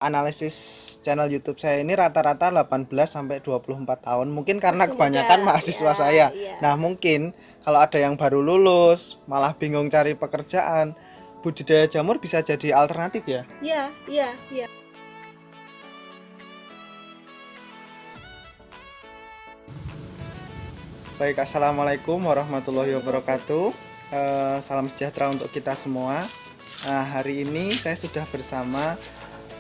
analisis channel YouTube saya ini rata-rata 18 sampai 24 tahun. Mungkin karena Masih kebanyakan muda. mahasiswa Ya, saya. iya. Nah, mungkin kalau ada yang baru lulus, malah bingung cari pekerjaan, budidaya jamur bisa jadi alternatif ya. Iya, iya, iya. Baik, assalamualaikum warahmatullahi wabarakatuh. Salam sejahtera untuk kita semua. Hari ini saya sudah bersama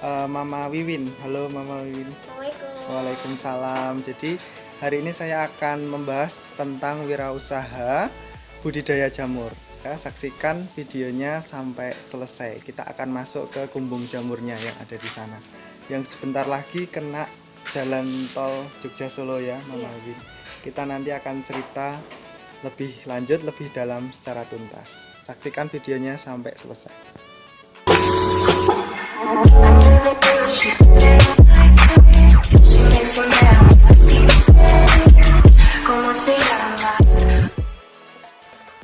Mama Wiwin. Halo Mama Wiwin. Assalamualaikum. Waalaikumsalam. Jadi hari ini saya akan membahas tentang wirausaha budidaya jamur. Ya, saksikan videonya sampai selesai. Kita akan masuk ke kumbung jamurnya yang ada di sana. Yang sebentar lagi kena jalan tol Jogja Solo ya, Mama Wiwin. Kita nanti akan cerita lebih lanjut, lebih dalam secara tuntas. Saksikan videonya sampai selesai.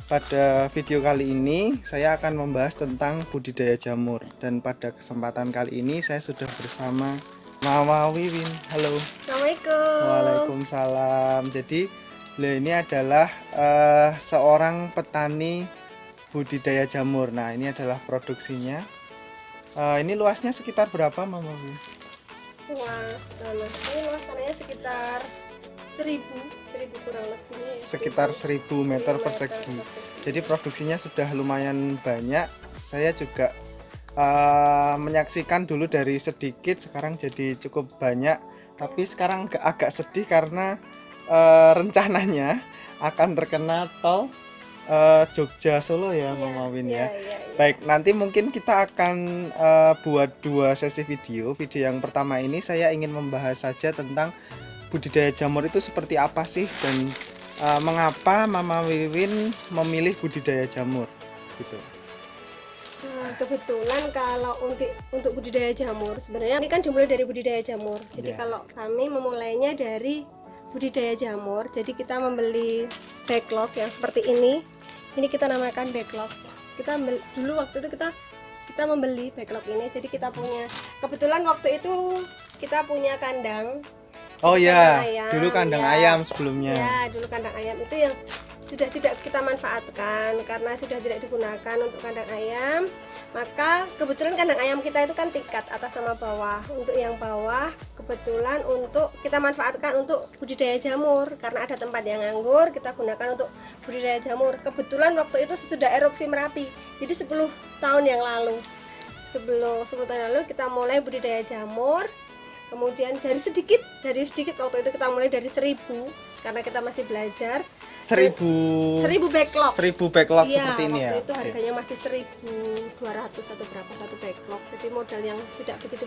Pada video kali ini saya akan membahas tentang budidaya jamur, dan pada kesempatan kali ini saya sudah bersama Mama Wiwin. Halo. Assalamualaikum. Waalaikumsalam. Jadi beliau ini adalah seorang petani budidaya jamur. Nah, ini adalah produksinya. Ini luasnya sekitar berapa, Mama Wiwin? Luas tanahnya sekitar 1000 kurang lebih. Sekitar 1000 meter persegi. Jadi produksinya sudah lumayan banyak. Saya juga menyaksikan dulu dari sedikit, sekarang jadi cukup banyak. Tapi sekarang agak sedih karena rencananya akan terkena tol Jogja Solo ya, Mama Win ya. Baik, nanti mungkin kita akan buat 2 sesi video. Video yang pertama ini saya ingin membahas saja tentang budidaya jamur itu seperti apa sih, dan mengapa Mama Wiwin memilih budidaya jamur gitu. Kebetulan kalau untuk budidaya jamur, sebenarnya ini kan dimulai dari budidaya jamur. Jadi kalau kami memulainya dari budidaya jamur, jadi kita membeli backlog yang seperti ini. Ini kita namakan backlog. Dulu waktu itu kita membeli backlog ini. Jadi kita punya, kebetulan waktu itu kita punya kandang. Oh ya, dulu kandang ayam sebelumnya. Ya, dulu kandang ayam itu yang sudah tidak kita manfaatkan karena sudah tidak digunakan untuk kandang ayam. Maka kebetulan kandang ayam kita itu kan tingkat atas sama bawah. Untuk yang bawah kebetulan untuk kita manfaatkan untuk budidaya jamur karena ada tempat yang nganggur, kita gunakan untuk budidaya jamur. Kebetulan waktu itu sesudah erupsi Merapi. Jadi 10 tahun yang lalu. Sebelum 10 tahun lalu kita mulai budidaya jamur. Kemudian dari sedikit waktu itu kita mulai dari 1000 karena kita masih belajar. 1000 backlog. 1000 backlog Iya, seperti ini ya. Waktu itu harganya masih 1200 atau berapa satu backlog. Jadi modal yang tidak begitu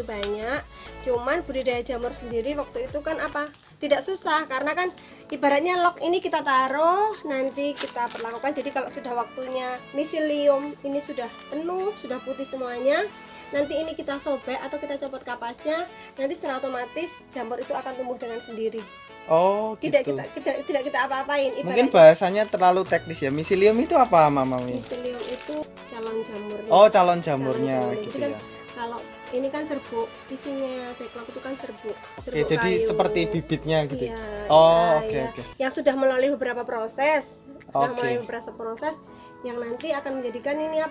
banyak. Cuman budidaya jamur sendiri waktu itu kan tidak susah karena kan ibaratnya log ini kita taruh, nanti kita perlakukan. Jadi kalau sudah waktunya miselium ini sudah penuh, sudah putih semuanya, nanti ini kita sobek atau kita copot kapasnya, nanti secara otomatis jamur itu akan tumbuh dengan sendiri. Oh, gitu. Tidak kita apa-apain. Mungkin bahasanya terlalu teknis ya. Miselium itu apa, Mama Win? Miselium itu calon jamurnya. Oh, calon jamurnya gitu kan, ya. Kalau ini kan serbuk, isinya backlog itu kan serbuk. Oke, jadi kayu. Seperti bibitnya gitu. Iya, Oh, iya, oke. Yang sudah melalui beberapa proses, Oke. yang nanti akan menjadikan ini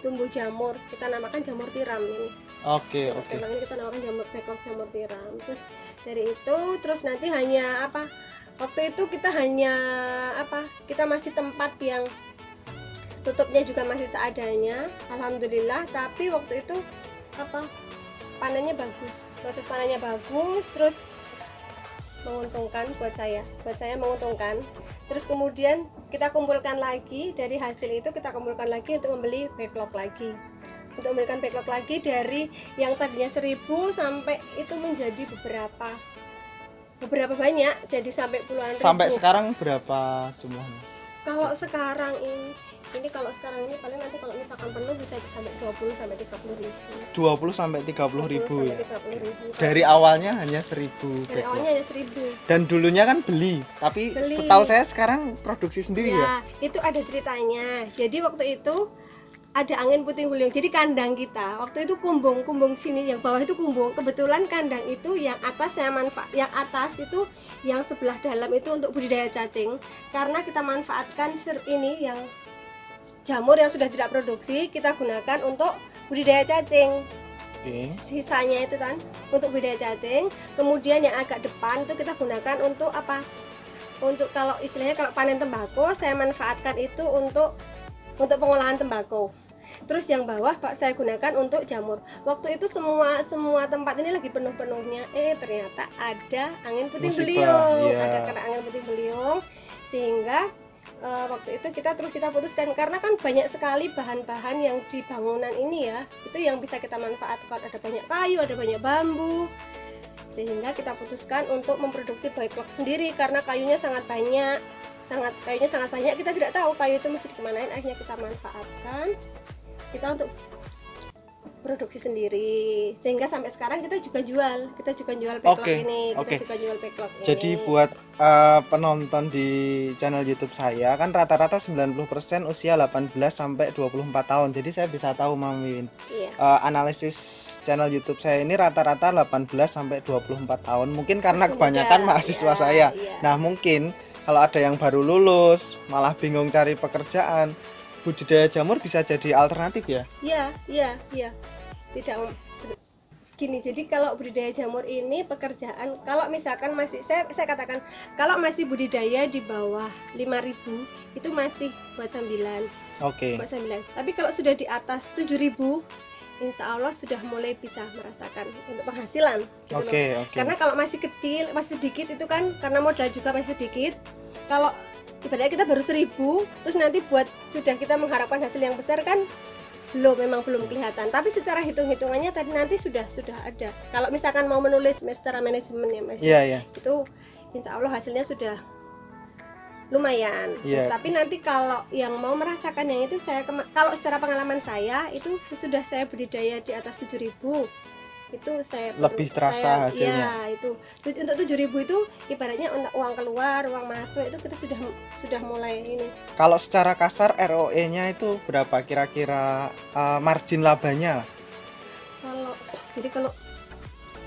tumbuh jamur. Kita namakan jamur tiram ini. Oke. Ini kita namakan backlog jamur tiram. Terus dari itu nanti hanya waktu itu kita hanya kita masih tempat yang tutupnya juga masih seadanya, alhamdulillah. Tapi waktu itu panennya bagus, proses panennya bagus, terus menguntungkan buat saya menguntungkan. Terus kemudian kita kumpulkan lagi dari hasil itu, kita kumpulkan lagi untuk membeli backlog lagi, untuk memberikan backlog lagi dari yang tadinya 1000 sampai itu menjadi beberapa banyak, jadi sampai puluhan ribu. Sampai sekarang berapa jumlahnya? Kalau sekarang ini paling nanti kalau misalkan penuh bisa sampai 20 sampai 30 ribu. 20 sampai 30 ribu ya. 30 ribu. Dari awalnya hanya 1000 Dari backlog. awalnya hanya 1000. Dan dulunya kan beli, tapi setahu saya sekarang produksi sendiri ya. Itu ada ceritanya. Jadi waktu itu ada angin puting beliung. Jadi kandang kita waktu itu kumbung sini, yang bawah itu kumbung. Kebetulan kandang itu yang atas saya yang atas itu yang sebelah dalam itu untuk budidaya cacing. Karena kita manfaatkan ini yang jamur yang sudah tidak produksi kita gunakan untuk budidaya cacing. Sisanya itu kan untuk budidaya cacing. Kemudian yang agak depan itu kita gunakan untuk apa? Untuk kalau istilahnya kalau panen tembakau saya manfaatkan itu untuk pengolahan tembakau. Terus yang bawah Pak saya gunakan untuk jamur. Waktu itu semua tempat ini lagi penuh-penuhnya. Ternyata ada angin puting beliung. Ada kena angin puting beliung sehingga waktu itu kita putuskan, karena kan banyak sekali bahan-bahan yang di bangunan ini ya, itu yang bisa kita manfaatkan. Ada banyak kayu, ada banyak bambu. Sehingga kita putuskan untuk memproduksi backlog sendiri karena kayunya sangat banyak. Kita tidak tahu kayu itu mesti dikemanain, akhirnya kita manfaatkan kita untuk produksi sendiri, sehingga sampai sekarang kita juga jual backlog ini. Jadi buat penonton di channel YouTube saya kan rata-rata 90% usia 18 sampai 24 tahun. Jadi saya bisa tahu Mama Wiwin. Analisis channel YouTube saya ini rata-rata 18 sampai 24 tahun. Mungkin karena kebanyakan mahasiswa saya. Nah, mungkin kalau ada yang baru lulus malah bingung cari pekerjaan, budidaya jamur bisa jadi alternatif ya? Iya. Tidak gini. Jadi kalau budidaya jamur ini pekerjaan, kalau misalkan masih saya katakan kalau masih budidaya di bawah 5.000 itu masih buat sambilan. Buat sambilan. Tapi kalau sudah di atas 7.000 insya Allah sudah mulai bisa merasakan untuk penghasilan gitu loh. Karena kalau masih kecil, masih sedikit itu kan karena modal juga masih sedikit. Kalau ibaratnya kita baru 1.000, terus nanti buat sudah kita mengharapkan hasil yang besar kan memang belum kelihatan. Tapi secara hitung-hitungannya tadi nanti sudah ada. Kalau misalkan mau menulis secara manajemen ya Mas, itu insya Allah hasilnya sudah lumayan. Terus, tapi nanti kalau yang mau merasakan yang itu kalau secara pengalaman saya itu sesudah saya budidaya di atas 7.000 itu saya lebih terasa hasilnya. Itu untuk 7.000 itu ibaratnya uang keluar, uang masuk itu kita sudah mulai ini. Kalau secara kasar ROE-nya itu berapa kira-kira margin labanya lah? Kalau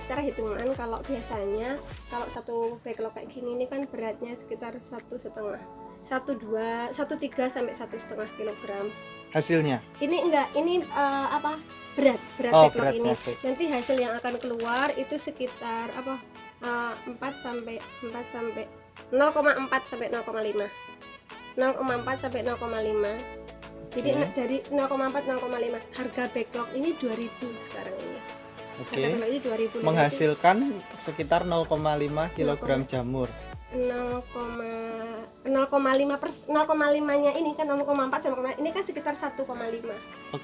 secara hitungan, kalau biasanya kalau satu backlog kayak gini ini kan beratnya sekitar 1,5 1,3 sampai 1,5 kilogram. Hasilnya? Ini enggak, ini berat backlog ini. Okay. Nanti hasil yang akan keluar itu sekitar 4 sampai 0,4 sampai 0,5. 0,4 sampai 0,5. Jadi dari 0,4 0,5 harga backlog ini 2.000 sekarang ini. Ini 2.000 menghasilkan sekitar 0,5 kg jamur. 0,5-nya ini kan 0,4 sama ini kan sekitar 1,5 1,5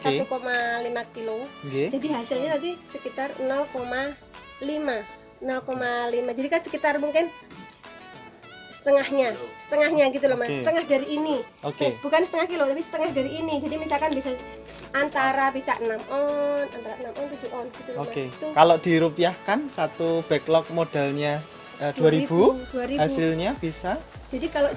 kilo. Jadi hasilnya nanti sekitar 0,5. Jadi kan sekitar mungkin setengahnya gitu loh Mas. Setengah dari ini. Bukan setengah kilo tapi setengah dari ini. Jadi misalkan bisa antara 6 on, antara 6 on 7 on gitu loh Mas. Kalau dirupiahkan satu backlog modalnya 2.000, hasilnya bisa. Jadi kalau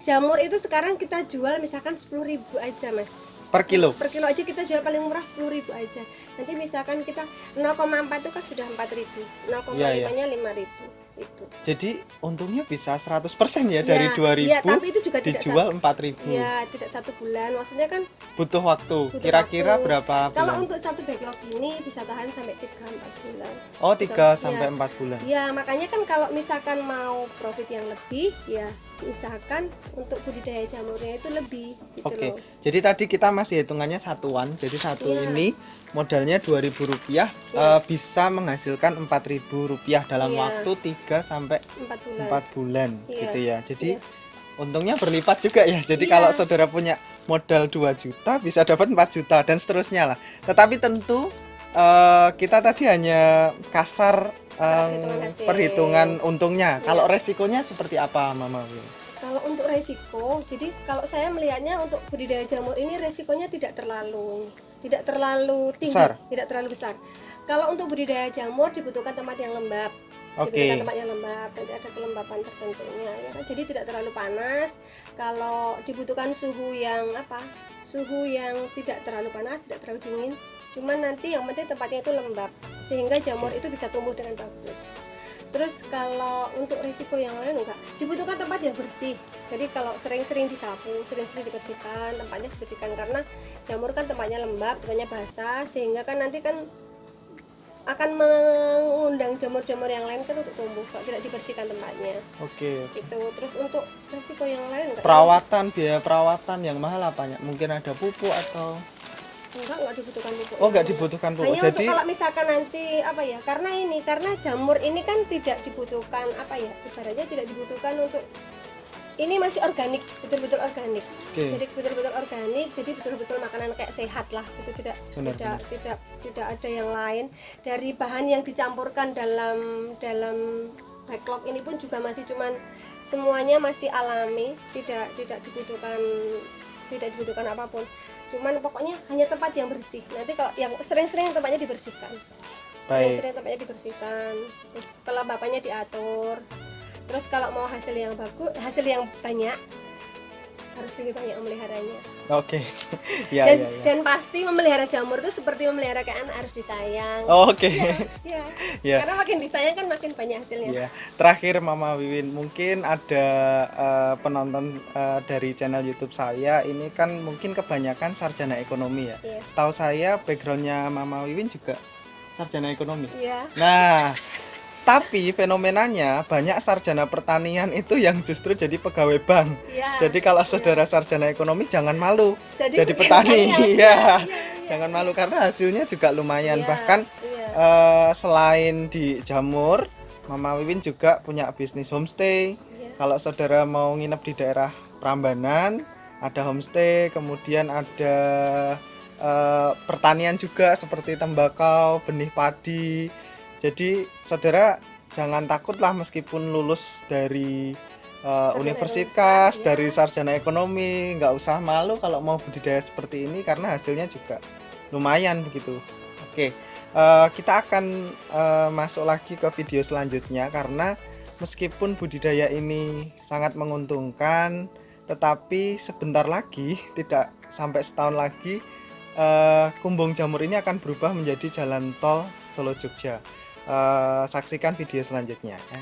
jamur itu sekarang kita jual misalkan 10.000 aja Mas. Per kilo aja kita jual paling murah 10.000 aja. Nanti misalkan kita 0,4 itu kan sudah 4.000, 0,5-nya 5.000 itu. Jadi untungnya bisa 100% ya dari 2.000 tapi itu juga dijual 4.000. Ya, tidak 1 bulan. Maksudnya kan butuh waktu. Kira-kira berapa bulan? Kalau untuk satu backlog ini bisa tahan sampai 3-4 bulan. 3 sampai 4 bulan. Ya, makanya kan kalau misalkan mau profit yang lebih ya diusahakan untuk budidaya jamurnya itu lebih gitu loh. Jadi tadi kita masih hitungannya satuan. Jadi satu ini modalnya Rp2.000 bisa menghasilkan Rp4.000 dalam waktu 3 sampai 4 bulan gitu ya. Jadi untungnya berlipat juga ya. Jadi kalau saudara punya modal 2 juta bisa dapat 4 juta dan seterusnya lah. Tetapi tentu kita tadi hanya kasar perhitungan untungnya. Kalau resikonya seperti apa Mama Wil? Kalau untuk resiko, jadi kalau saya melihatnya untuk budidaya jamur ini resikonya tidak terlalu tinggi, tidak terlalu besar. Kalau untuk budidaya jamur dibutuhkan tempat yang lembab. Oke. Dibutuhkan tempatnya lembab, nanti ada kelembapan tertentunya ya kan? Jadi tidak terlalu panas. Kalau dibutuhkan suhu yang suhu yang tidak terlalu panas, tidak terlalu dingin, cuman nanti yang penting tempatnya itu lembab sehingga jamur itu bisa tumbuh dengan bagus. Terus kalau untuk risiko yang lain enggak, dibutuhkan tempat yang bersih. Jadi kalau sering-sering disapu, sering-sering dibersihkan, tempatnya dibersihkan karena jamur kan tempatnya lembab, tempatnya basah, sehingga kan nanti kan akan mengundang jamur-jamur yang lain kan untuk tumbuh kalau tidak dibersihkan tempatnya. Oke. Itu. Terus untuk risiko yang lain enggak? Biaya perawatan yang mahal apanya? Mungkin ada pupuk atau Enggak dibutuhkan pupuk. Oh, enggak dibutuhkan pupuk. Hanya Jadi untuk kalau misalkan nanti karena jamur ini kan tidak dibutuhkan ibaratnya tidak dibutuhkan untuk ini masih organik, betul-betul organik. Oke. Jadi betul-betul organik, jadi betul-betul makanan kayak sehat lah. Itu tidak ada yang lain. Dari bahan yang dicampurkan dalam backlog ini pun juga masih cuman semuanya masih alami, tidak dibutuhkan apapun. Cuman pokoknya hanya tempat yang bersih. Nanti kalau yang sering-sering tempatnya dibersihkan. Baik. Sering-sering tempatnya dibersihkan. Terus kelembapannya diatur. Terus kalau mau hasil yang bagus, hasil yang banyak, harus lebih banyak memeliharanya. Oke. Ya, dan, ya, ya. dan pasti memelihara jamur itu seperti memelihara kayak anak, harus disayang. Oke. Ya. Ya. Karena makin disayang kan makin banyak hasilnya. Ya. Terakhir Mama Wiwin, mungkin ada penonton dari channel YouTube saya ini kan mungkin kebanyakan sarjana ekonomi ya. Iya. Setahu saya backgroundnya Mama Wiwin juga sarjana ekonomi. Iya. Nah, tapi fenomenanya banyak sarjana pertanian itu yang justru jadi pegawai bank. Iya. Jadi kalau saudara sarjana ekonomi jangan malu Jadi petani. iya. Jangan malu karena hasilnya juga lumayan. Iya, Bahkan iya. selain di jamur, Mama Wiwin juga punya bisnis homestay. Iya. Kalau saudara mau nginep di daerah Prambanan, ada homestay, kemudian ada pertanian juga seperti tembakau, benih padi. Jadi saudara jangan takutlah meskipun lulus dari universitas, iya. dari sarjana ekonomi, nggak usah malu kalau mau budidaya seperti ini karena hasilnya juga lumayan begitu. Oke, kita akan masuk lagi ke video selanjutnya karena meskipun budidaya ini sangat menguntungkan, tetapi sebentar lagi, tidak sampai setahun lagi, Kumbung Jamur ini akan berubah menjadi jalan tol Solo Jogja. Saksikan video selanjutnya ya.